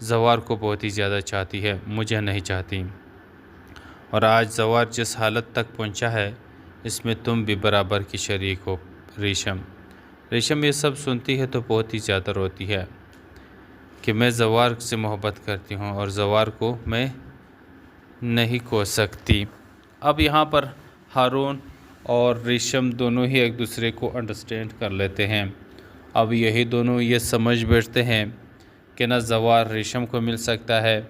زوار کو بہت ہی زیادہ چاہتی ہے، مجھے نہیں چاہتی۔ اور آج زوار جس حالت تک پہنچا ہے اس میں تم بھی برابر کی شریک ہو ریشم۔ ریشم یہ سب سنتی ہے تو بہت ہی زیادہ روتی ہے کہ میں زوار سے محبت کرتی ہوں اور زوار کو میں نہیں کھو سکتی۔ اب یہاں پر ہارون اور ریشم دونوں ہی ایک دوسرے کو انڈرسٹینڈ کر لیتے ہیں۔ اب یہی دونوں یہ سمجھ بیٹھتے ہیں کہ نہ زوار ریشم کو مل سکتا ہے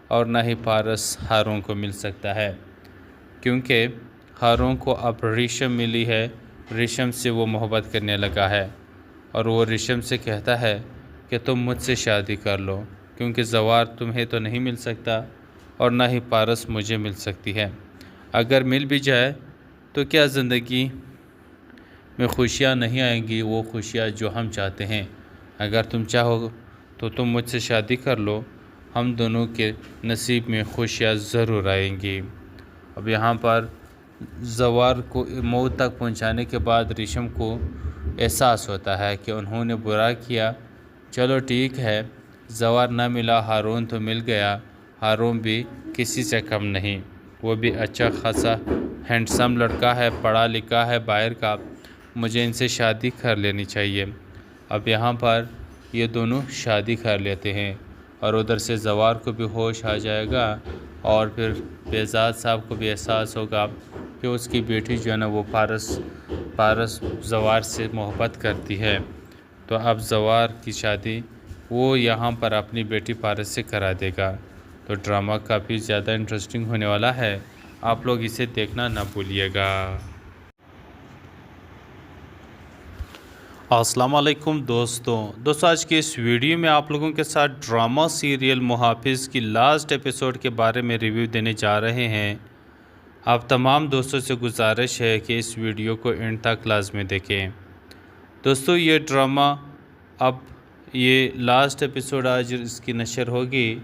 اور نہ ہی پارس ہارون کو مل سکتا ہے، کیونکہ ہارون کو اب ریشم ملی ہے، ریشم سے وہ محبت کرنے لگا ہے اور وہ ریشم سے کہتا ہے کہ تم مجھ سے شادی کر لو، کیونکہ زوار تمہیں تو نہیں مل سکتا اور نہ ہی پارس مجھے مل سکتی ہے۔ اگر مل بھی جائے تو کیا زندگی میں خوشیاں نہیں آئیں گی، وہ خوشیاں جو ہم چاہتے ہیں۔ اگر تم چاہو تو تم مجھ سے شادی کر لو، ہم دونوں کے نصیب میں خوشیاں ضرور آئیں گی۔ اب یہاں پر زوار کو موت تک پہنچانے کے بعد ریشم کو احساس ہوتا ہے کہ انہوں نے برا کیا، چلو ٹھیک ہے، زوار نہ ملا، ہارون تو مل گیا، ہارون بھی کسی سے کم نہیں، وہ بھی اچھا خاصا ہینڈسم لڑکا ہے، پڑھا لکھا ہے باہر کا، مجھے ان سے شادی کر لینی چاہیے۔ اب یہاں پر یہ دونوں شادی کر لیتے ہیں اور ادھر سے زوار کو بھی ہوش آ جائے گا اور پھر بہزاد صاحب کو بھی احساس ہوگا کہ اس کی بیٹی جو ہے نا وہ پارس زوار سے محبت کرتی ہے، تو اب زوار کی شادی وہ یہاں پر اپنی بیٹی پارس سے کرا دے گا۔ تو ڈرامہ کافی زیادہ انٹرسٹنگ ہونے والا ہے، آپ لوگ اسے دیکھنا نہ بھولیے گا۔ السلام علیکم دوستوں آج کے اس ویڈیو میں آپ لوگوں کے ساتھ ڈرامہ سیریل محافظ کی لاسٹ ایپیسوڈ کے بارے میں ریویو دینے جا رہے ہیں۔ آپ تمام دوستوں سے گزارش ہے کہ اس ویڈیو کو اینڈ تک لازمی دیکھیں۔ دوستوں یہ ڈرامہ اب یہ لاسٹ ایپیسوڈ آج اس کی نشر ہوگی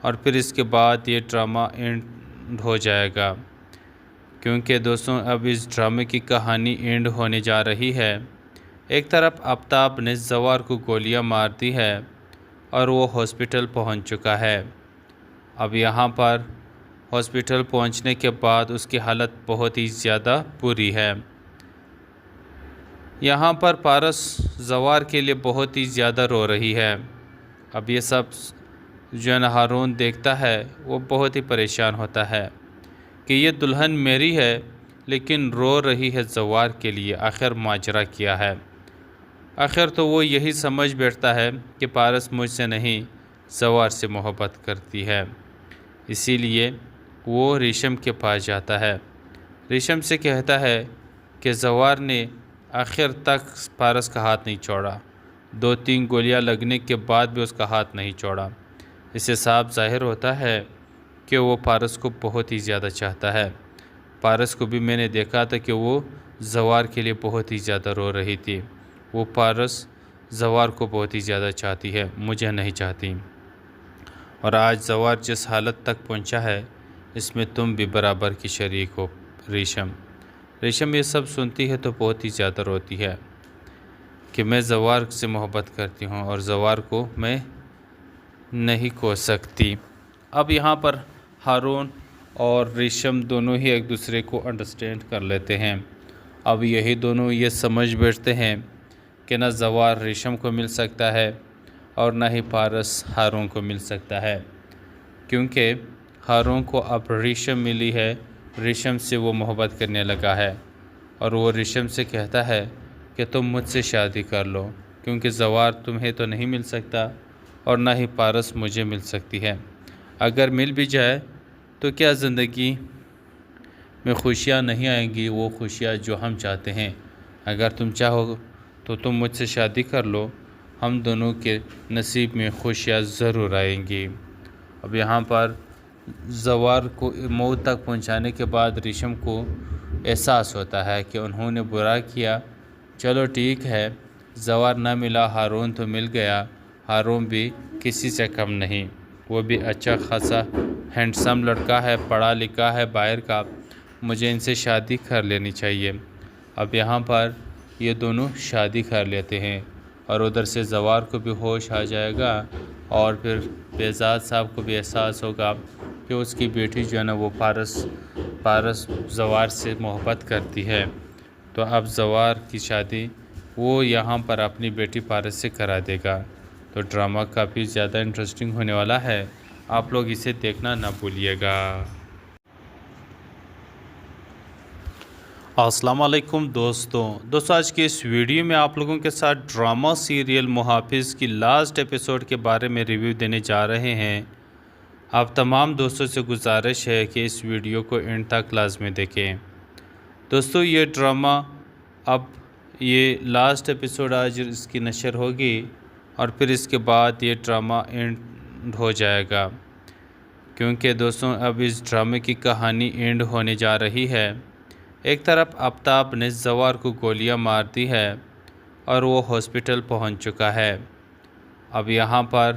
اور پھر اس کے بعد یہ ڈرامہ اینڈ ہو جائے گا، کیونکہ دوستوں اب اس ڈرامے کی کہانی اینڈ ہونے جا رہی ہے۔ ایک طرف آفتاب نے زوار کو گولیاں مار دی ہے اور وہ ہاسپٹل پہنچ چکا ہے۔ اب یہاں پر ہاسپٹل پہنچنے کے بعد اس کی حالت بہت ہی زیادہ بری ہے۔ یہاں پر پارس زوار کے لیے بہت ہی زیادہ رو رہی ہے۔ اب یہ سب جو ہارون دیکھتا ہے وہ بہت ہی پریشان ہوتا ہے کہ یہ دلہن میری ہے لیکن رو رہی ہے زوار کے لیے، آخر ماجرا کیا ہے۔ آخر تو وہ یہی سمجھ بیٹھتا ہے کہ پارس مجھ سے نہیں زوار سے محبت کرتی ہے، اسی لیے وہ ریشم کے پاس جاتا ہے، ریشم سے کہتا ہے کہ زوار نے آخر تک پارس کا ہاتھ نہیں چھوڑا، 2-3 گولیاں لگنے کے بعد بھی اس کا ہاتھ نہیں چھوڑا۔ اس سے صاف ظاہر ہوتا ہے کہ وہ پارس کو بہت ہی زیادہ چاہتا ہے۔ پارس کو بھی میں نے دیکھا تھا کہ وہ زوار کے لیے بہت ہی زیادہ رو رہی تھی، وہ پارس زوار کو بہت ہی زیادہ چاہتی ہے، مجھے نہیں چاہتی۔ اور آج زوار جس حالت تک پہنچا ہے اس میں تم بھی برابر کی شریک ہو ریشم۔ ریشم یہ سب سنتی ہے تو بہت ہی زیادہ روتی ہے کہ میں زوار سے محبت کرتی ہوں اور زوار کو میں نہیں کھو سکتی۔ اب یہاں پر ہارون اور ریشم دونوں ہی ایک دوسرے کو انڈرسٹینڈ کر لیتے ہیں۔ اب یہی دونوں یہ سمجھ بیٹھتے ہیں کہ نہ زوار ریشم کو مل سکتا ہے اور نہ ہی پارس ہارون کو مل سکتا ہے، کیونکہ ہارون کو اب ریشم ملی ہے، ریشم سے وہ محبت کرنے لگا ہے اور وہ ریشم سے کہتا ہے کہ تم مجھ سے شادی کر لو، کیونکہ زوار تمہیں تو نہیں مل سکتا اور نہ ہی پارس مجھے مل سکتی ہے۔ اگر مل بھی جائے تو کیا زندگی میں خوشیاں نہیں آئیں گی، وہ خوشیاں جو ہم چاہتے ہیں۔ اگر تم چاہو تو تم مجھ سے شادی کر لو، ہم دونوں کے نصیب میں خوشیاں ضرور آئیں گی۔ اب یہاں پر زوار کو موت تک پہنچانے کے بعد ریشم کو احساس ہوتا ہے کہ انہوں نے برا کیا، چلو ٹھیک ہے، زوار نہ ملا، ہارون تو مل گیا، ہارون بھی کسی سے کم نہیں، وہ بھی اچھا خاصا ہینڈسم لڑکا ہے، پڑھا لکھا ہے باہر کا، مجھے ان سے شادی کر لینی چاہیے۔ اب یہاں پر یہ دونوں شادی کر لیتے ہیں اور ادھر سے زوار کو بھی ہوش آ جائے گا اور پھر بہزاد صاحب کو بھی احساس ہوگا کہ اس کی بیٹی جو ہے نا وہ پارس زوار سے محبت کرتی ہے، تو اب زوار کی شادی وہ یہاں پر اپنی بیٹی پارس سے کرا دے گا۔ تو ڈرامہ کافی زیادہ انٹرسٹنگ ہونے والا ہے، آپ لوگ اسے دیکھنا نہ بھولیے گا۔ السلام علیکم دوستوں آج کے اس ویڈیو میں آپ لوگوں کے ساتھ ڈرامہ سیریل محافظ کی لاسٹ ایپیسوڈ کے بارے میں ریویو دینے جا رہے ہیں۔ آپ تمام دوستوں سے گزارش ہے کہ اس ویڈیو کو اینڈ تک لازمی دیکھیں۔ دوستوں یہ ڈرامہ اب یہ لاسٹ ایپیسوڈ آج اس کی نشر ہوگی اور پھر اس کے بعد یہ ڈرامہ اینڈ ہو جائے گا، کیونکہ دوستوں اب اس ڈرامے کی کہانی اینڈ ہونے جا رہی ہے۔ ایک طرف آفتاب نے زوار کو گولیاں مار دی ہے اور وہ ہاسپٹل پہنچ چکا ہے۔ اب یہاں پر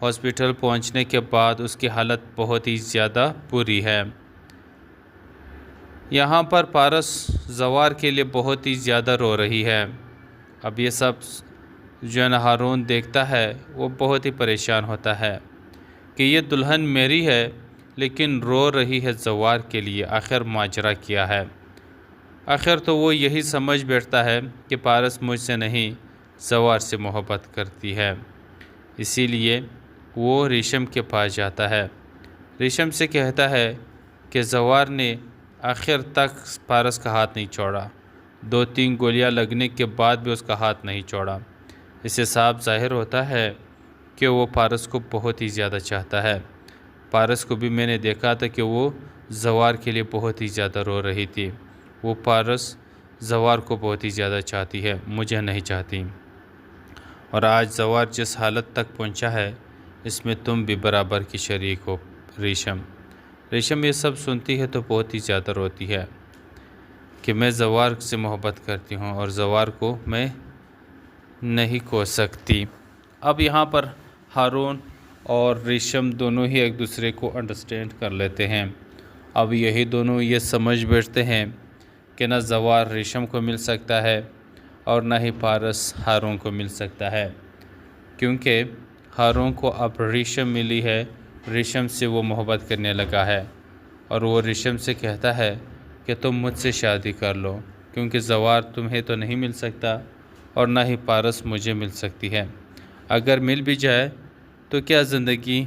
ہاسپٹل پہنچنے کے بعد اس کی حالت بہت ہی زیادہ بری ہے۔ یہاں پر پارس زوار کے لیے بہت ہی زیادہ رو رہی ہے۔ اب یہ سب جو ہے نا ہارون دیکھتا ہے وہ بہت ہی پریشان ہوتا ہے کہ یہ دلہن میری ہے لیکن رو رہی ہے زوار کے لیے، آخر ماجرا کیا ہے۔ آخر تو وہ یہی سمجھ بیٹھتا ہے کہ پارس مجھ سے نہیں زوار سے محبت کرتی ہے، اسی لیے وہ ریشم کے پاس جاتا ہے۔ ریشم سے کہتا ہے کہ زوار نے آخر تک پارس کا ہاتھ نہیں چھوڑا، 2-3 گولیاں لگنے کے بعد بھی اس کا ہاتھ نہیں چھوڑا۔ اس سے صاف ظاہر ہوتا ہے کہ وہ پارس کو بہت ہی زیادہ چاہتا ہے۔ پارس کو بھی میں نے دیکھا تھا کہ وہ زوار کے لیے بہت ہی زیادہ رو رہی تھی۔ وہ پارس زوار کو بہت ہی زیادہ چاہتی ہے، مجھے نہیں چاہتی، اور آج زوار جس حالت تک پہنچا ہے اس میں تم بھی برابر کی شریک ہو ریشم یہ سب سنتی ہے تو بہت ہی زیادہ روتی ہے کہ میں زوار سے محبت کرتی ہوں اور زوار کو میں نہیں کھو سکتی۔ اب یہاں پر ہارون اور ریشم دونوں ہی ایک دوسرے کو انڈرسٹینڈ کر لیتے ہیں۔ اب یہی دونوں یہ سمجھ بیٹھتے ہیں کہ نہ زوار ریشم کو مل سکتا ہے اور نہ ہی پارس ہارون کو مل سکتا ہے، کیونکہ ہارون کو اب ریشم ملی ہے، ریشم سے وہ محبت کرنے لگا ہے، اور وہ ریشم سے کہتا ہے کہ تم مجھ سے شادی کر لو، کیونکہ زوار تمہیں تو نہیں مل سکتا اور نہ ہی پارس مجھے مل سکتی ہے۔ اگر مل بھی جائے تو کیا زندگی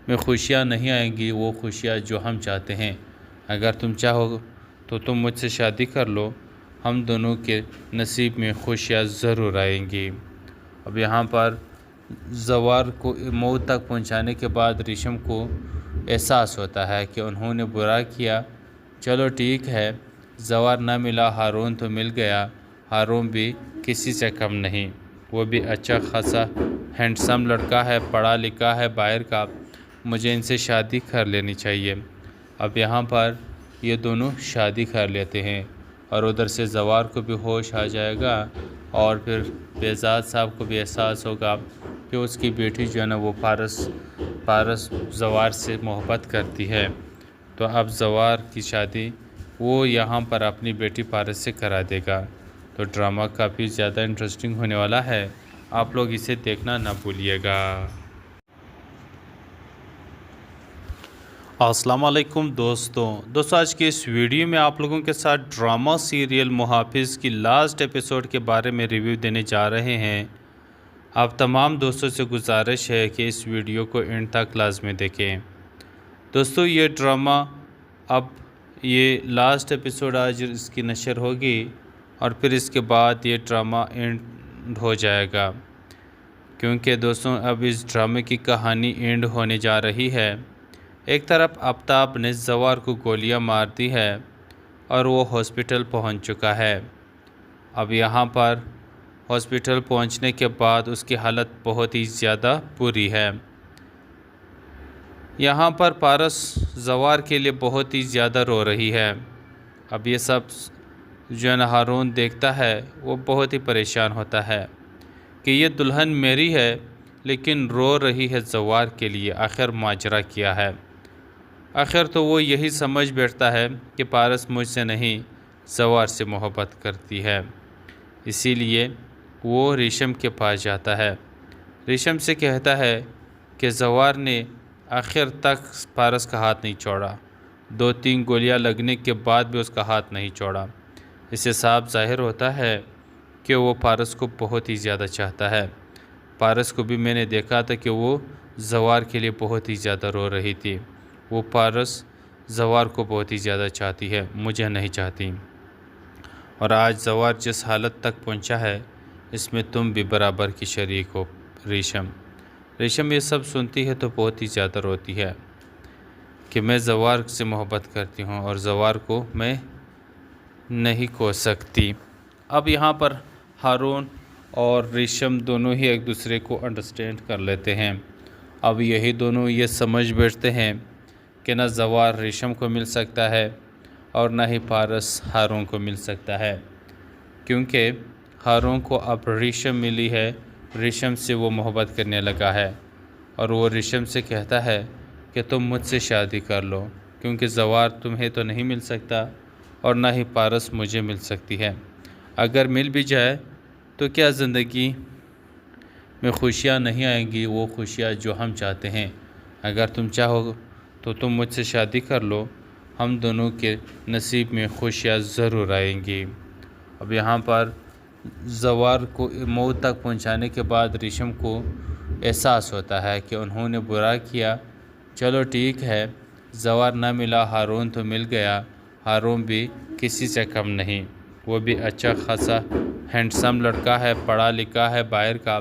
میں خوشیاں نہیں آئیں گی، وہ خوشیاں جو ہم چاہتے ہیں۔ اگر تم چاہو تو تم مجھ سے شادی کر لو، ہم دونوں کے نصیب میں خوشیاں ضرور آئیں گی۔ اب یہاں پر زوار کو موت تک پہنچانے کے بعد ریشم کو احساس ہوتا ہے کہ انہوں نے برا کیا، چلو ٹھیک ہے، زوار نہ ملا، ہارون تو مل گیا، ہارون بھی کسی سے کم نہیں، وہ بھی اچھا خاصا ہینڈسم لڑکا ہے، پڑھا لکھا ہے باہر کا، مجھے ان سے شادی کر لینی چاہیے۔ اب یہاں پر یہ دونوں شادی کر لیتے ہیں اور ادھر سے زوار کو بھی ہوش آ جائے گا اور پھر بہزاد صاحب کو بھی احساس ہوگا کہ اس کی بیٹی جو ہے نا وہ پارس زوار سے محبت کرتی ہے، تو اب زوار کی شادی وہ یہاں پر اپنی بیٹی پارس سے کرا دے گا۔ تو ڈرامہ کافی زیادہ انٹرسٹنگ ہونے والا ہے، آپ لوگ اسے دیکھنا نہ بھولیے گا۔ السلام علیکم دوستوں آج کے اس ویڈیو میں آپ لوگوں کے ساتھ ڈرامہ سیریل محافظ کی لاسٹ ایپیسوڈ کے بارے میں ریویو دینے جا رہے ہیں۔ آپ تمام دوستوں سے گزارش ہے کہ اس ویڈیو کو اینڈ تک لازمی دیکھیں۔ دوستوں یہ ڈرامہ اب یہ لاسٹ ایپیسوڈ آج اس کی نشر ہوگی اور پھر اس کے بعد یہ ڈرامہ اینڈ ہو جائے گا، کیونکہ دوستوں اب اس ڈرامے کی کہانی اینڈ ہونے جا رہی ہے۔ ایک طرف آفتاب نے زوار کو گولیاں مار دی ہے اور وہ ہاسپٹل پہنچ چکا ہے۔ اب یہاں پر ہاسپٹل پہنچنے کے بعد اس کی حالت بہت ہی زیادہ بری ہے۔ یہاں پر پارس زوار کے لیے بہت ہی زیادہ رو رہی ہے۔ اب یہ سب جو ہے نا ہارون دیکھتا ہے وہ بہت ہی پریشان ہوتا ہے کہ یہ دلہن میری ہے لیکن رو رہی ہے زوار کے لیے، آخر ماجرا کیا ہے۔ آخر تو وہ یہی سمجھ بیٹھتا ہے کہ پارس مجھ سے نہیں زوار سے محبت کرتی ہے، اسی لیے وہ ریشم کے پاس جاتا ہے۔ ریشم سے کہتا ہے کہ زوار نے آخر تک پارس کا ہاتھ نہیں چھوڑا، 2-3 گولیاں لگنے کے بعد بھی اس کا ہاتھ نہیں چھوڑا۔ اس سے صاف ظاہر ہوتا ہے کہ وہ پارس کو بہت ہی زیادہ چاہتا ہے۔ پارس کو بھی میں نے دیکھا تھا کہ وہ زوار کے لیے بہت ہی زیادہ رو رہی تھی۔ وہ پارس زوار کو بہت ہی زیادہ چاہتی ہے، مجھے نہیں چاہتی۔ اور آج زوار جس حالت تک پہنچا ہے، اس میں تم بھی برابر کی شریک ہو ریشم۔ ریشم یہ سب سنتی ہے تو بہت ہی زیادہ روتی ہے کہ میں زوار سے محبت کرتی ہوں اور زوار کو میں نہیں کھو سکتی۔ اب یہاں پر ہارون اور ریشم دونوں ہی ایک دوسرے کو انڈرسٹینڈ کر لیتے ہیں۔ اب یہی دونوں یہ سمجھ بیٹھتے ہیں کہ نہ زوار ریشم کو مل سکتا ہے اور نہ ہی پارس ہارون کو مل سکتا ہے، کیونکہ ہارون کو اب ریشم ملی ہے، ریشم سے وہ محبت کرنے لگا ہے اور وہ ریشم سے کہتا ہے کہ تم مجھ سے شادی کر لو، کیونکہ زوار تمہیں تو نہیں مل سکتا اور نہ ہی پارس مجھے مل سکتی ہے۔ اگر مل بھی جائے تو کیا زندگی میں خوشیاں نہیں آئیں گی، وہ خوشیاں جو ہم چاہتے ہیں۔ اگر تم چاہو تو تم مجھ سے شادی کر لو، ہم دونوں کے نصیب میں خوشیاں ضرور آئیں گی۔ اب یہاں پر زوار کو موت تک پہنچانے کے بعد ریشم کو احساس ہوتا ہے کہ انہوں نے برا کیا، چلو ٹھیک ہے، زوار نہ ملا، ہارون تو مل گیا، ہارون بھی کسی سے کم نہیں، وہ بھی اچھا خاصا ہینڈسم لڑکا ہے، پڑھا لکھا ہے باہر کا،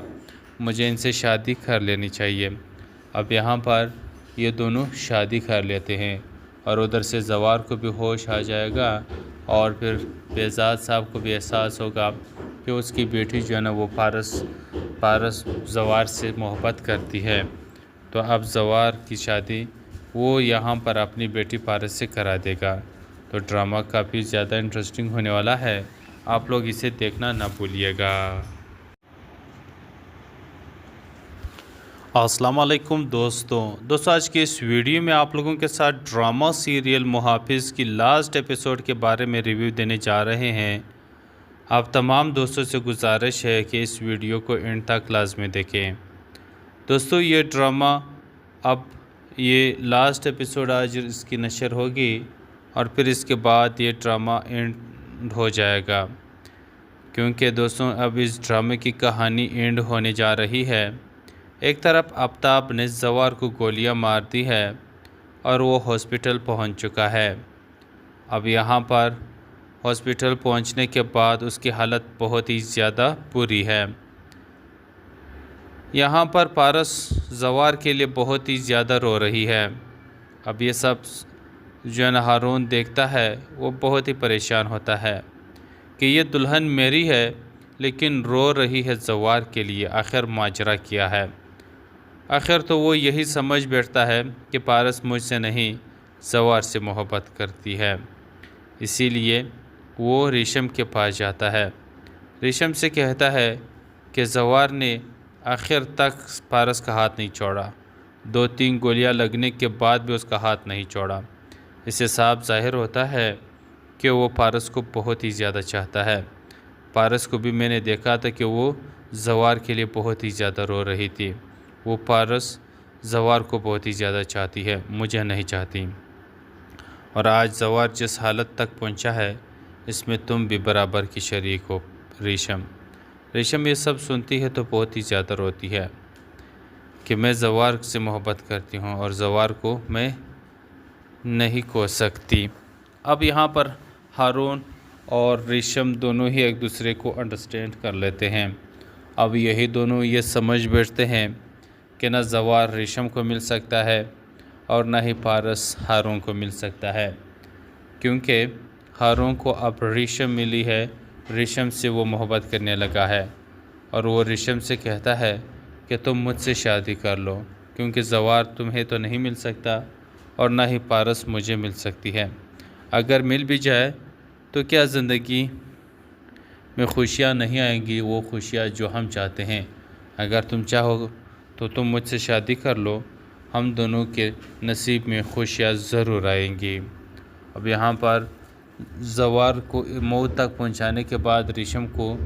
مجھے ان سے شادی کر لینی چاہیے۔ اب یہاں پر یہ دونوں شادی کر لیتے ہیں اور ادھر سے زوار کو بھی ہوش آ جائے گا اور پھر بہزاد صاحب کو بھی احساس ہوگا کہ اس کی بیٹی جو ہے نا وہ پارس زوار سے محبت کرتی ہے، تو اب زوار کی شادی وہ یہاں پر اپنی بیٹی پارس سے کرا دے گا۔ تو ڈرامہ کافی زیادہ انٹرسٹنگ ہونے والا ہے، آپ لوگ اسے دیکھنا نہ بھولیے گا۔ السلام علیکم دوستوں آج کے اس ویڈیو میں آپ لوگوں کے ساتھ ڈرامہ سیریل محافظ کی لاسٹ ایپیسوڈ کے بارے میں ریویو دینے جا رہے ہیں۔ آپ تمام دوستوں سے گزارش ہے کہ اس ویڈیو کو اینڈ تک لازمی دیکھیں۔ دوستوں یہ ڈرامہ اب یہ لاسٹ ایپیسوڈ آج اس کی نشر ہوگی اور پھر اس کے بعد یہ ڈرامہ اینڈ ہو جائے گا، کیونکہ دوستوں اب اس ڈرامے کی کہانی اینڈ ہونے جا رہی ہے۔ ایک طرف آفتاب نے زوار کو گولیاں مار دی ہے اور وہ ہاسپٹل پہنچ چکا ہے۔ اب یہاں پر ہاسپٹل پہنچنے کے بعد اس کی حالت بہت ہی زیادہ بری ہے۔ یہاں پر پارس زوار کے لیے بہت ہی زیادہ رو رہی ہے۔ اب یہ سب جو ہے نا ہارون دیکھتا ہے، وہ بہت ہی پریشان ہوتا ہے کہ یہ دلہن میری ہے لیکن رو رہی ہے زوار کے لیے، آخر ماجرا کیا ہے۔ آخر تو وہ یہی سمجھ بیٹھتا ہے کہ پارس مجھ سے نہیں زوار سے محبت کرتی ہے، اسی لیے وہ ریشم کے پاس جاتا ہے۔ ریشم سے کہتا ہے کہ زوار نے آخر تک پارس کا ہاتھ نہیں چھوڑا، 2-3 گولیاں لگنے کے بعد بھی اس کا ہاتھ نہیں چھوڑا۔ اس سے صاف ظاہر ہوتا ہے کہ وہ پارس کو بہت ہی زیادہ چاہتا ہے۔ پارس کو بھی میں نے دیکھا تھا کہ وہ زوار کے لیے بہت ہی زیادہ رو رہی تھی۔ وہ پارس زوار کو بہت ہی زیادہ چاہتی ہے، مجھے نہیں چاہتی۔ اور آج زوار جس حالت تک پہنچا ہے، اس میں تم بھی برابر کی شریک ہو ریشم۔ ریشم یہ سب سنتی ہے تو بہت ہی زیادہ روتی ہے کہ میں زوار سے محبت کرتی ہوں اور زوار کو میں نہیں کھو سکتی۔ اب یہاں پر ہارون اور ریشم دونوں ہی ایک دوسرے کو انڈرسٹینڈ کر لیتے ہیں۔ اب یہی دونوں یہ سمجھ بیٹھتے ہیں کہ نہ زوار ریشم کو مل سکتا ہے اور نہ ہی پارس ہارون کو مل سکتا ہے، کیونکہ ہارون کو اب ریشم ملی ہے، ریشم سے وہ محبت کرنے لگا ہے اور وہ ریشم سے کہتا ہے کہ تم مجھ سے شادی کر لو، کیونکہ زوار تمہیں تو نہیں مل سکتا اور نہ ہی پارس مجھے مل سکتی ہے۔ اگر مل بھی جائے تو کیا زندگی میں خوشیاں نہیں آئیں گی، وہ خوشیاں جو ہم چاہتے ہیں۔ اگر تم چاہو تو تم مجھ سے شادی کر لو، ہم دونوں کے نصیب میں خوشیاں ضرور آئیں گی۔ اب یہاں پر زوار کو موت تک پہنچانے کے بعد ریشم کو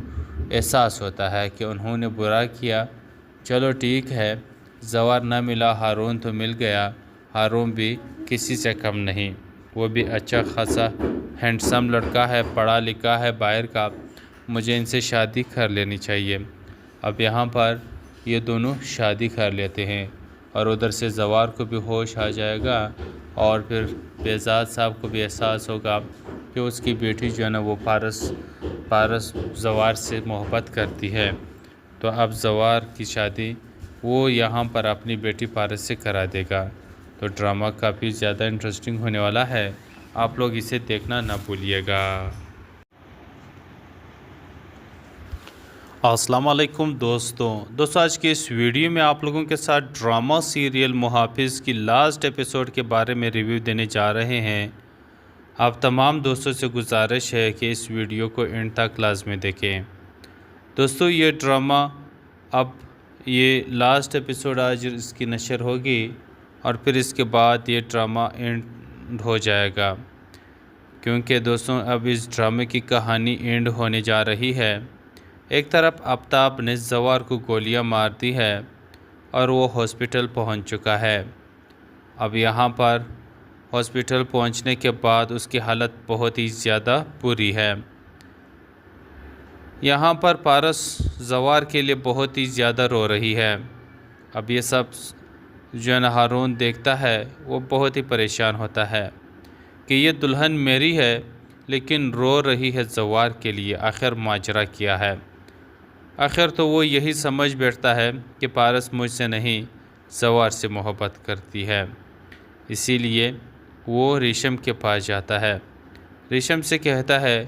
احساس ہوتا ہے کہ انہوں نے برا کیا، چلو ٹھیک ہے، زوار نہ ملا ہارون تو مل گیا، ہارون بھی کسی سے کم نہیں، وہ بھی اچھا خاصا ہینڈسم لڑکا ہے، پڑھا لکھا ہے باہر کا، مجھے ان سے شادی کر لینی چاہیے۔ اب یہاں پر یہ دونوں شادی کر لیتے ہیں اور ادھر سے زوار کو بھی ہوش آ جائے گا اور پھر بہزاد صاحب کو بھی احساس ہوگا کہ اس کی بیٹی جو ہے نا وہ پارس زوار سے محبت کرتی ہے، تو اب زوار کی شادی وہ یہاں پر اپنی بیٹی پارس سے کرا دے گا۔ تو ڈرامہ کافی زیادہ انٹرسٹنگ ہونے والا ہے، آپ لوگ اسے دیکھنا نہ بھولیے گا۔ السلام علیکم دوستوں آج کے اس ویڈیو میں آپ لوگوں کے ساتھ ڈرامہ سیریل محافظ کی لاسٹ ایپیسوڈ کے بارے میں ریویو دینے جا رہے ہیں۔ آپ تمام دوستوں سے گزارش ہے کہ اس ویڈیو کو اینڈ تک لازمی دیکھیں۔ دوستوں یہ ڈرامہ اب یہ لاسٹ ایپیسوڈ آج اس کی نشر ہوگی اور پھر اس کے بعد یہ ڈرامہ اینڈ ہو جائے گا، کیونکہ دوستوں اب اس ڈرامے کی کہانی اینڈ ہونے جا رہی ہے۔ ایک طرف آفتاب نے زوار کو گولیاں مار دی ہے اور وہ ہاسپٹل پہنچ چکا ہے۔ اب یہاں پر ہاسپٹل پہنچنے کے بعد اس کی حالت بہت ہی زیادہ بری ہے۔ یہاں پر پارس زوار کے لیے بہت ہی زیادہ رو رہی ہے۔ اب یہ سب جو ہارون دیکھتا ہے وہ بہت ہی پریشان ہوتا ہے کہ یہ دلہن میری ہے لیکن رو رہی ہے زوار کے لیے، آخر ماجرا کیا ہے۔ آخر تو وہ یہی سمجھ بیٹھتا ہے کہ پارس مجھ سے نہیں زوار سے محبت کرتی ہے، اسی لیے وہ ریشم کے پاس جاتا ہے۔ ریشم سے کہتا ہے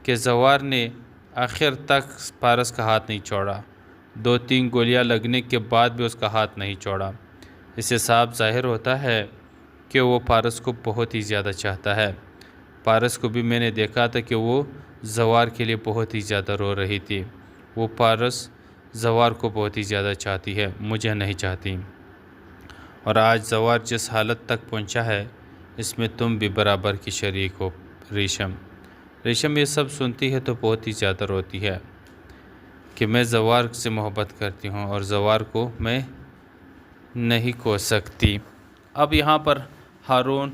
کہ زوار نے آخر تک پارس کا ہاتھ نہیں چھوڑا، 2-3 گولیاں لگنے کے بعد بھی اس کا ہاتھ نہیں چھوڑا۔ اس سے صاف ظاہر ہوتا ہے کہ وہ پارس کو بہت ہی زیادہ چاہتا ہے۔ پارس کو بھی میں نے دیکھا تھا کہ وہ زوار کے لیے بہت ہی زیادہ رو رہی تھی۔ وہ پارس زوار کو بہت ہی زیادہ چاہتی ہے، مجھے نہیں چاہتی، اور آج زوار جس حالت تک پہنچا ہے اس میں تم بھی برابر کی شریک ہو ریشم یہ سب سنتی ہے تو بہت ہی زیادہ روتی ہے کہ میں زوار سے محبت کرتی ہوں اور زوار کو میں نہیں کھو سکتی۔ اب یہاں پر ہارون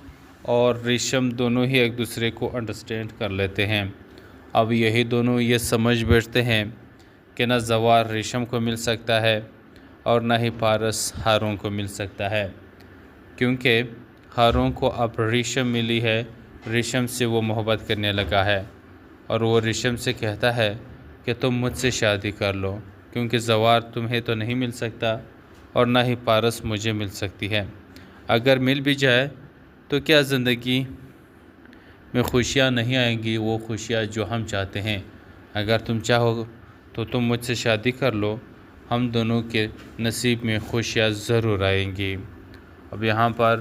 اور ریشم دونوں ہی ایک دوسرے کو انڈرسٹینڈ کر لیتے ہیں۔ اب یہی دونوں یہ سمجھ بیٹھتے ہیں کہ نہ زوار ریشم کو مل سکتا ہے اور نہ ہی پارس ہارون کو مل سکتا ہے، کیونکہ ہارون کو اب ریشم ملی ہے، ریشم سے وہ محبت کرنے لگا ہے اور وہ ریشم سے کہتا ہے کہ تم مجھ سے شادی کر لو، کیونکہ زوار تمہیں تو نہیں مل سکتا اور نہ ہی پارس مجھے مل سکتی ہے۔ اگر مل بھی جائے تو کیا زندگی میں خوشیاں نہیں آئیں گی، وہ خوشیاں جو ہم چاہتے ہیں۔ اگر تم چاہو تو تم مجھ سے شادی کر لو، ہم دونوں کے نصیب میں خوشیاں ضرور آئیں گی۔ اب یہاں پر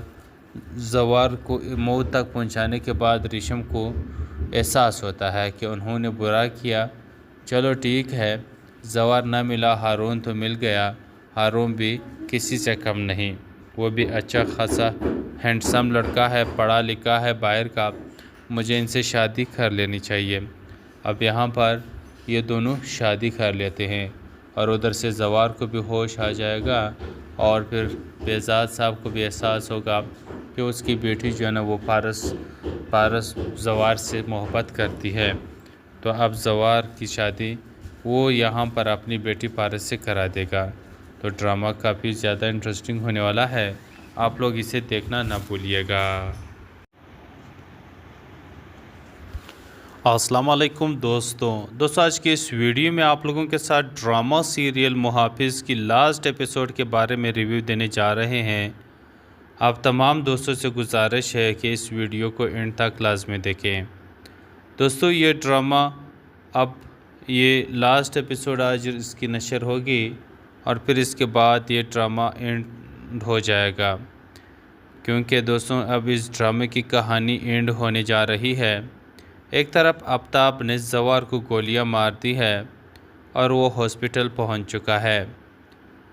زوار کو موت تک پہنچانے کے بعد ریشم کو احساس ہوتا ہے کہ انہوں نے برا کیا۔ چلو ٹھیک ہے، زوار نہ ملا ہارون تو مل گیا، ہارون بھی کسی سے کم نہیں، وہ بھی اچھا خاصا ہینڈسم لڑکا ہے، پڑھا لکھا ہے باہر کا، مجھے ان سے شادی کر لینی چاہیے۔ اب یہاں پر یہ دونوں شادی کر لیتے ہیں اور ادھر سے زوار کو بھی ہوش آ جائے گا اور پھر بہزاد صاحب کو بھی احساس ہوگا کہ اس کی بیٹی جو ہے نا وہ پارس زوار سے محبت کرتی ہے، تو اب زوار کی شادی وہ یہاں پر اپنی بیٹی پارس سے کرا دے گا۔ تو ڈرامہ کافی زیادہ انٹرسٹنگ ہونے والا ہے، آپ لوگ اسے دیکھنا نہ بھولیے گا۔ السلام علیکم دوستوں آج کے اس ویڈیو میں آپ لوگوں کے ساتھ ڈرامہ سیریل محافظ کی لاسٹ ایپیسوڈ کے بارے میں ریویو دینے جا رہے ہیں۔ آپ تمام دوستوں سے گزارش ہے کہ اس ویڈیو کو اینڈ تک لازمی دیکھیں۔ دوستوں یہ ڈرامہ اب یہ لاسٹ ایپیسوڈ آج اس کی نشر ہوگی اور پھر اس کے بعد یہ ڈرامہ اینڈ ہو جائے گا، کیونکہ دوستوں اب اس ڈرامے کی کہانی اینڈ ہونے جا رہی ہے۔ ایک طرف آفتاب نے زوار کو گولیاں مار دی ہے اور وہ ہاسپٹل پہنچ چکا ہے۔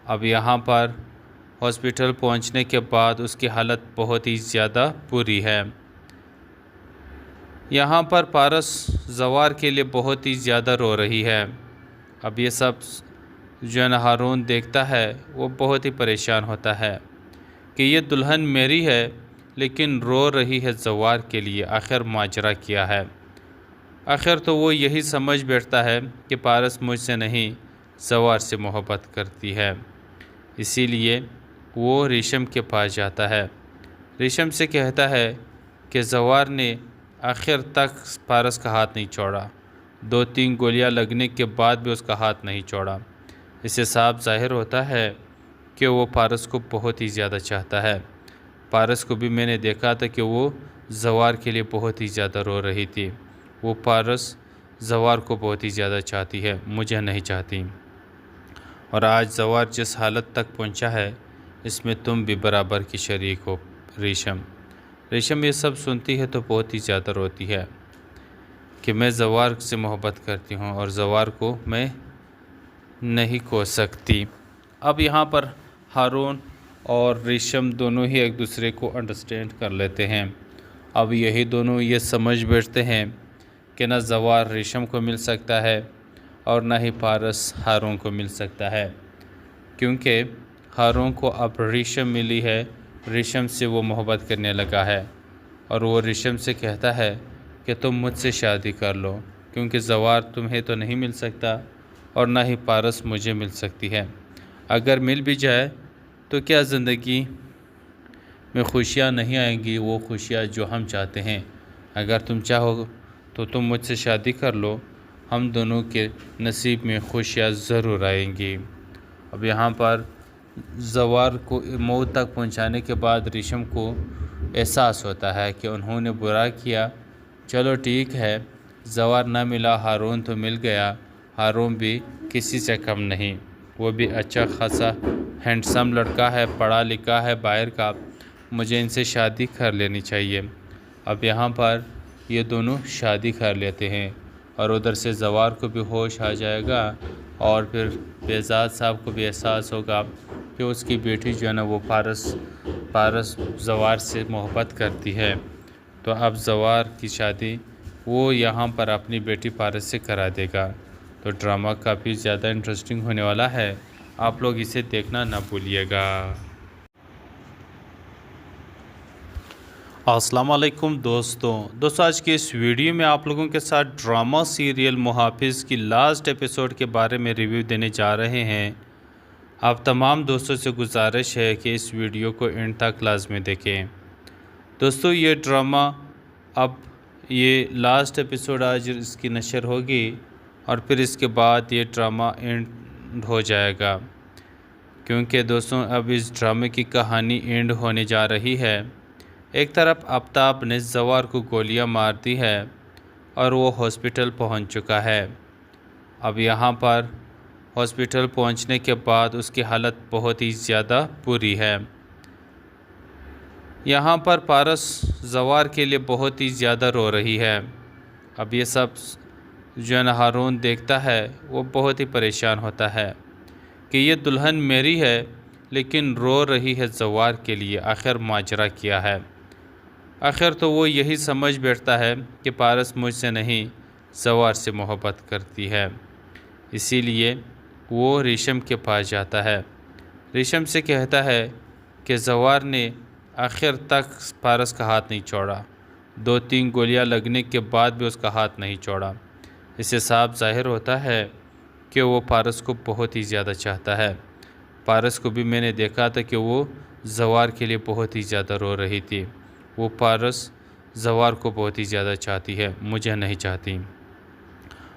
اب یہاں پر ہاسپٹل پہنچنے کے بعد اس کی حالت بہت ہی زیادہ بری ہے۔ یہاں پر پارس زوار کے لیے بہت ہی زیادہ رو رہی ہے۔ اب یہ سب جو ہے نا ہارون دیکھتا ہے وہ بہت ہی پریشان ہوتا ہے کہ یہ دلہن میری ہے لیکن رو رہی ہے زوار کے لیے، آخر ماجرا کیا ہے۔ آخر تو وہ یہی سمجھ بیٹھتا ہے کہ پارس مجھ سے نہیں زوار سے محبت کرتی ہے، اسی لیے وہ ریشم کے پاس جاتا ہے۔ ریشم سے کہتا ہے کہ زوار نے آخر تک پارس کا ہاتھ نہیں چھوڑا، 2-3 گولیاں لگنے کے بعد بھی اس کا ہاتھ نہیں چھوڑا۔ اس سے صاف ظاہر ہوتا ہے کہ وہ پارس کو بہت ہی زیادہ چاہتا ہے۔ پارس کو بھی میں نے دیکھا تھا کہ وہ زوار کے لیے بہت ہی زیادہ رو رہی تھی۔ وہ پارس زوار کو بہت ہی زیادہ چاہتی ہے، مجھے نہیں چاہتی، اور آج زوار جس حالت تک پہنچا ہے اس میں تم بھی برابر کی شریک ہو ریشم۔ ریشم یہ سب سنتی ہے تو بہت ہی زیادہ روتی ہے کہ میں زوار سے محبت کرتی ہوں اور زوار کو میں نہیں کھو سکتی۔ اب یہاں پر ہارون اور ریشم دونوں ہی ایک دوسرے کو انڈرسٹینڈ کر لیتے ہیں۔ اب یہی دونوں یہ سمجھ بیٹھتے ہیں کہ نہ زوار ریشم کو مل سکتا ہے اور نہ ہی پارس ہارون کو مل سکتا ہے، کیونکہ ہارون کو اب ریشم ملی ہے، ریشم سے وہ محبت کرنے لگا ہے، اور وہ ریشم سے کہتا ہے کہ تم مجھ سے شادی کر لو، کیونکہ زوار تمہیں تو نہیں مل سکتا اور نہ ہی پارس مجھے مل سکتی ہے۔ اگر مل بھی جائے تو کیا زندگی میں خوشیاں نہیں آئیں گی، وہ خوشیاں جو ہم چاہتے ہیں۔ اگر تم چاہو تو تم مجھ سے شادی کر لو، ہم دونوں کے نصیب میں خوشیاں ضرور آئیں گی۔ اب یہاں پر زوار کو موت تک پہنچانے کے بعد ریشم کو احساس ہوتا ہے کہ انہوں نے برا کیا، چلو ٹھیک ہے، زوار نہ ملا، ہارون تو مل گیا، ہارون بھی کسی سے کم نہیں، وہ بھی اچھا خاصا ہینڈسم لڑکا ہے، پڑھا لکھا ہے باہر کا، مجھے ان سے شادی کر لینی چاہیے۔ اب یہاں پر یہ دونوں شادی کر لیتے ہیں، اور ادھر سے زوار کو بھی ہوش آ جائے گا، اور پھر بہزاد صاحب کو بھی احساس ہوگا کہ اس کی بیٹی جو ہے نا وہ پارس زوار سے محبت کرتی ہے، تو اب زوار کی شادی وہ یہاں پر اپنی بیٹی پارس سے کرا دے گا۔ تو ڈرامہ کافی زیادہ انٹرسٹنگ ہونے والا ہے، آپ لوگ اسے دیکھنا نہ بھولیے گا۔ السلام علیکم دوستوں، آج کے اس ویڈیو میں آپ لوگوں کے ساتھ ڈرامہ سیریل محافظ کی لاسٹ ایپیسوڈ کے بارے میں ریویو دینے جا رہے ہیں۔ آپ تمام دوستوں سے گزارش ہے کہ اس ویڈیو کو اینڈ تک لازمی دیکھیں۔ دوستوں یہ ڈرامہ اب یہ لاسٹ ایپیسوڈ آج اس کی نشر ہوگی، اور پھر اس کے بعد یہ ڈرامہ اینڈ ہو جائے گا، کیونکہ دوستوں اب اس ڈرامے کی کہانی اینڈ ہونے جا رہی ہے۔ ایک طرف آفتاب نے زوار کو گولیاں مار دی ہے اور وہ ہاسپٹل پہنچ چکا ہے۔ اب یہاں پر ہاسپٹل پہنچنے کے بعد اس کی حالت بہت ہی زیادہ بری ہے۔ یہاں پر پارس زوار کے لیے بہت ہی زیادہ رو رہی ہے۔ اب یہ سب جو ہے نا ہارون دیکھتا ہے وہ بہت ہی پریشان ہوتا ہے کہ یہ دلہن میری ہے لیکن رو رہی ہے زوار کے لیے، آخر ماجرا کیا ہے۔ آخر تو وہ یہی سمجھ بیٹھتا ہے کہ پارس مجھ سے نہیں زوار سے محبت کرتی ہے، اسی لیے وہ ریشم کے پاس جاتا ہے۔ ریشم سے کہتا ہے کہ زوار نے آخر تک پارس کا ہاتھ نہیں چھوڑا، 2-3 گولیاں لگنے کے بعد بھی اس کا ہاتھ نہیں چھوڑا۔ اس سے صاف ظاہر ہوتا ہے کہ وہ پارس کو بہت ہی زیادہ چاہتا ہے۔ پارس کو بھی میں نے دیکھا تھا کہ وہ زوار کے لیے بہت ہی زیادہ رو رہی تھی۔ وہ پارس زوار کو بہت ہی زیادہ چاہتی ہے، مجھے نہیں چاہتی،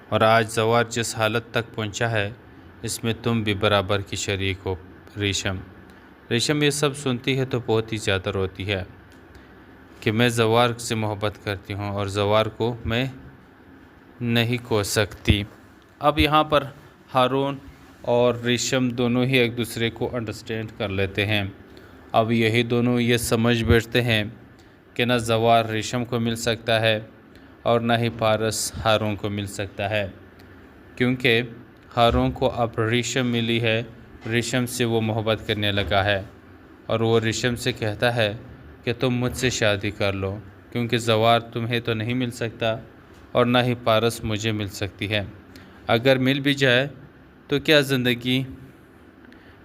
اور آج زوار جس حالت تک پہنچا ہے اس میں تم بھی برابر کی شریک ہو ریشم۔ ریشم یہ سب سنتی ہے تو بہت ہی زیادہ روتی ہے کہ میں زوار سے محبت کرتی ہوں اور زوار کو میں نہیں کھو سکتی۔ اب یہاں پر ہارون اور ریشم دونوں ہی ایک دوسرے کو انڈرسٹینڈ کر لیتے ہیں۔ اب یہی دونوں یہ سمجھ بیٹھتے ہیں کہ نہ زوار ریشم کو مل سکتا ہے اور نہ ہی پارس ہارون کو مل سکتا ہے، کیونکہ ہارون کو اب ریشم ملی ہے، ریشم سے وہ محبت کرنے لگا ہے، اور وہ ریشم سے کہتا ہے کہ تم مجھ سے شادی کر لو، کیونکہ زوار تمہیں تو نہیں مل سکتا اور نہ ہی پارس مجھے مل سکتی ہے۔ اگر مل بھی جائے تو کیا زندگی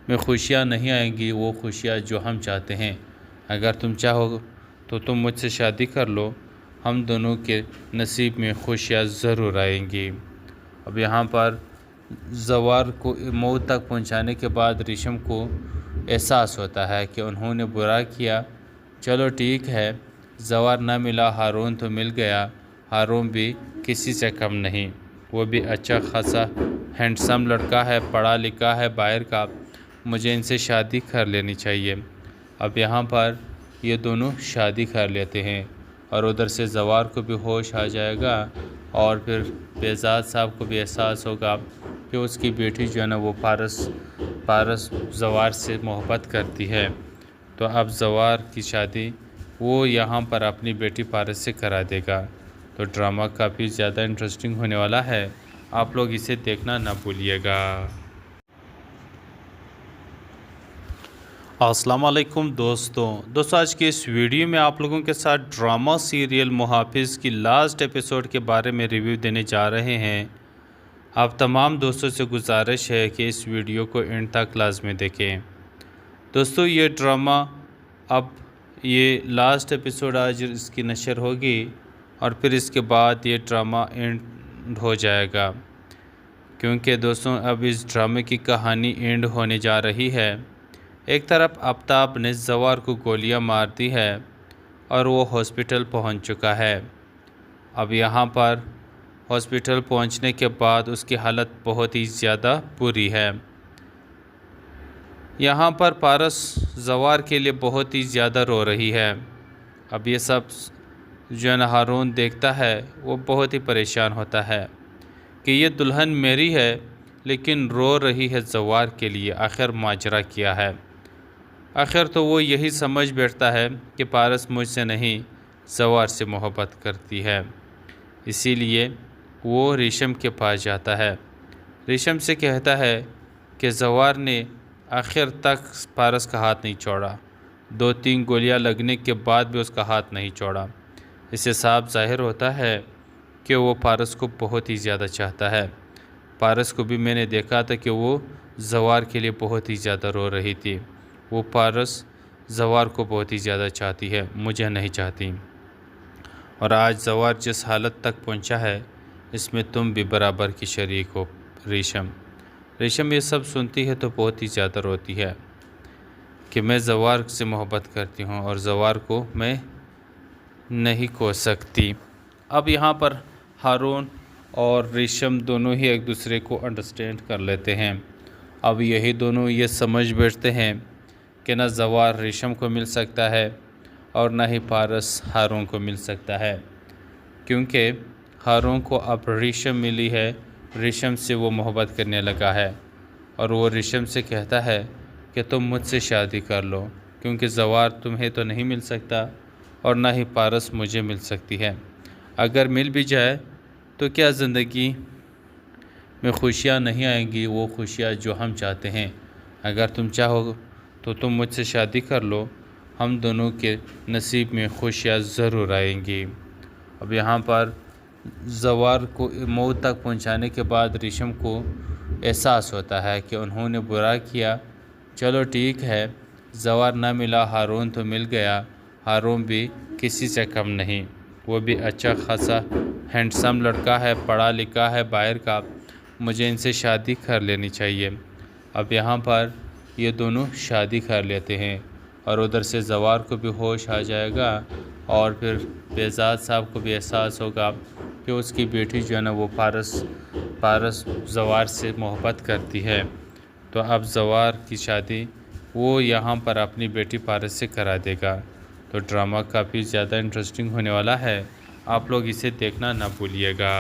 میں خوشیاں نہیں آئیں گی، وہ خوشیاں جو ہم چاہتے ہیں؟ اگر تم چاہو تو تم مجھ سے شادی کر لو، ہم دونوں کے نصیب میں خوشیاں ضرور آئیں گی۔ اب یہاں پر زوار کو موت تک پہنچانے کے بعد ریشم کو احساس ہوتا ہے کہ انہوں نے برا کیا۔ چلو ٹھیک ہے، زوار نہ ملا، ہارون تو مل گیا۔ ہارون بھی کسی سے کم نہیں، وہ بھی اچھا خاصا ہینڈسم لڑکا ہے، پڑھا لکھا ہے باہر کا، مجھے ان سے شادی کر لینی چاہیے۔ اب یہاں پر یہ دونوں شادی کر لیتے ہیں اور ادھر سے زوار کو بھی ہوش آ جائے گا اور پھر بہزاد صاحب کو بھی احساس ہوگا کہ اس کی بیٹی جو ہے نا وہ پارس زوار سے محبت کرتی ہے، تو اب زوار کی شادی وہ یہاں پر اپنی بیٹی پارس سے کرا دے گا۔ تو ڈرامہ کافی زیادہ انٹرسٹنگ ہونے والا ہے، آپ لوگ اسے دیکھنا نہ بھولیے گا۔ السلام علیکم دوستوں، آج کے اس ویڈیو میں آپ لوگوں کے ساتھ ڈرامہ سیریل محافظ کی لاسٹ ایپیسوڈ کے بارے میں ریویو دینے جا رہے ہیں۔ آپ تمام دوستوں سے گزارش ہے کہ اس ویڈیو کو اینڈ تک لازمی دیکھیں۔ دوستوں یہ ڈرامہ اب یہ لاسٹ ایپیسوڈ آج اس کی نشر ہوگی اور پھر اس کے بعد یہ ڈرامہ اینڈ ہو جائے گا، کیونکہ دوستوں اب اس ڈرامے کی کہانی اینڈ ہونے جا رہی ہے۔ ایک طرف آفتاب نے زوار کو گولیاں مار دی ہے اور وہ ہاسپٹل پہنچ چکا ہے۔ اب یہاں پر ہاسپٹل پہنچنے کے بعد اس کی حالت بہت ہی زیادہ بری ہے۔ یہاں پر پارس زوار کے لیے بہت ہی زیادہ رو رہی ہے۔ اب یہ سب جو ہارون دیکھتا ہے وہ بہت ہی پریشان ہوتا ہے کہ یہ دلہن میری ہے لیکن رو رہی ہے زوار کے لیے، آخر ماجرا کیا ہے؟ آخر تو وہ یہی سمجھ بیٹھتا ہے کہ پارس مجھ سے نہیں زوار سے محبت کرتی ہے، اسی لیے وہ ریشم کے پاس جاتا ہے، ریشم سے کہتا ہے کہ زوار نے آخر تک پارس کا ہاتھ نہیں چھوڑا، 2-3 گولیاں لگنے کے بعد بھی اس کا ہاتھ نہیں چھوڑا۔ اس سے صاف ظاہر ہوتا ہے کہ وہ پارس کو بہت ہی زیادہ چاہتا ہے۔ پارس کو بھی میں نے دیکھا تھا کہ وہ زوار کے لیے بہت ہی زیادہ رو رہی تھی۔ وہ پارس زوار کو بہت ہی زیادہ چاہتی ہے، مجھے نہیں چاہتی، اور آج زوار جس حالت تک پہنچا ہے اس میں تم بھی برابر کی شریک ہو۔ ریشم یہ سب سنتی ہے تو بہت ہی زیادہ روتی ہے کہ میں زوار سے محبت کرتی ہوں اور زوار کو میں نہیں کھو سکتی۔ اب یہاں پر ہارون اور ریشم دونوں ہی ایک دوسرے کو انڈرسٹینڈ کر لیتے ہیں۔ اب یہی دونوں یہ سمجھ بیٹھتے ہیں کہ نہ زوار ریشم کو مل سکتا ہے اور نہ ہی پارس ہارون کو مل سکتا ہے، کیونکہ ہارون کو اب ریشم ملی ہے، ریشم سے وہ محبت کرنے لگا ہے اور وہ ریشم سے کہتا ہے کہ تم مجھ سے شادی کر لو، کیونکہ زوار تمہیں تو نہیں مل سکتا اور نہ ہی پارس مجھے مل سکتی ہے۔ اگر مل بھی جائے تو کیا زندگی میں خوشیاں نہیں آئیں گی، وہ خوشیاں جو ہم چاہتے ہیں؟ اگر تم چاہو تو تم مجھ سے شادی کر لو، ہم دونوں کے نصیب میں خوشیاں ضرور آئیں گی۔ اب یہاں پر زوار کو موت تک پہنچانے کے بعد ریشم کو احساس ہوتا ہے کہ انہوں نے برا کیا۔ چلو ٹھیک ہے، زوار نہ ملا، ہارون تو مل گیا۔ ہارون بھی کسی سے کم نہیں، وہ بھی اچھا خاصا ہینڈسم لڑکا ہے، پڑھا لکھا ہے باہر کا، مجھے ان سے شادی کر لینی چاہیے۔ اب یہاں پر یہ دونوں شادی کر لیتے ہیں اور ادھر سے زوار کو بھی ہوش آ جائے گا اور پھر بہزاد صاحب کو بھی احساس ہوگا کہ اس کی بیٹی جو ہے نا وہ پارس زوار سے محبت کرتی ہے، تو اب زوار کی شادی وہ یہاں پر اپنی بیٹی پارس سے کرا دے گا۔ تو ڈرامہ کافی زیادہ انٹرسٹنگ ہونے والا ہے، آپ لوگ اسے دیکھنا نہ بھولیے گا۔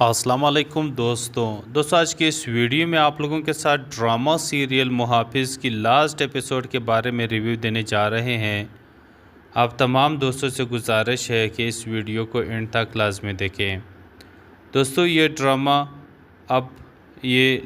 السلام علیکم دوستوں، آج کے اس ویڈیو میں آپ لوگوں کے ساتھ ڈرامہ سیریل محافظ کی لاسٹ ایپیسوڈ کے بارے میں ریویو دینے جا رہے ہیں۔ آپ تمام دوستوں سے گزارش ہے کہ اس ویڈیو کو اینڈ تک لازمی دیکھیں۔ دوستوں یہ ڈرامہ اب یہ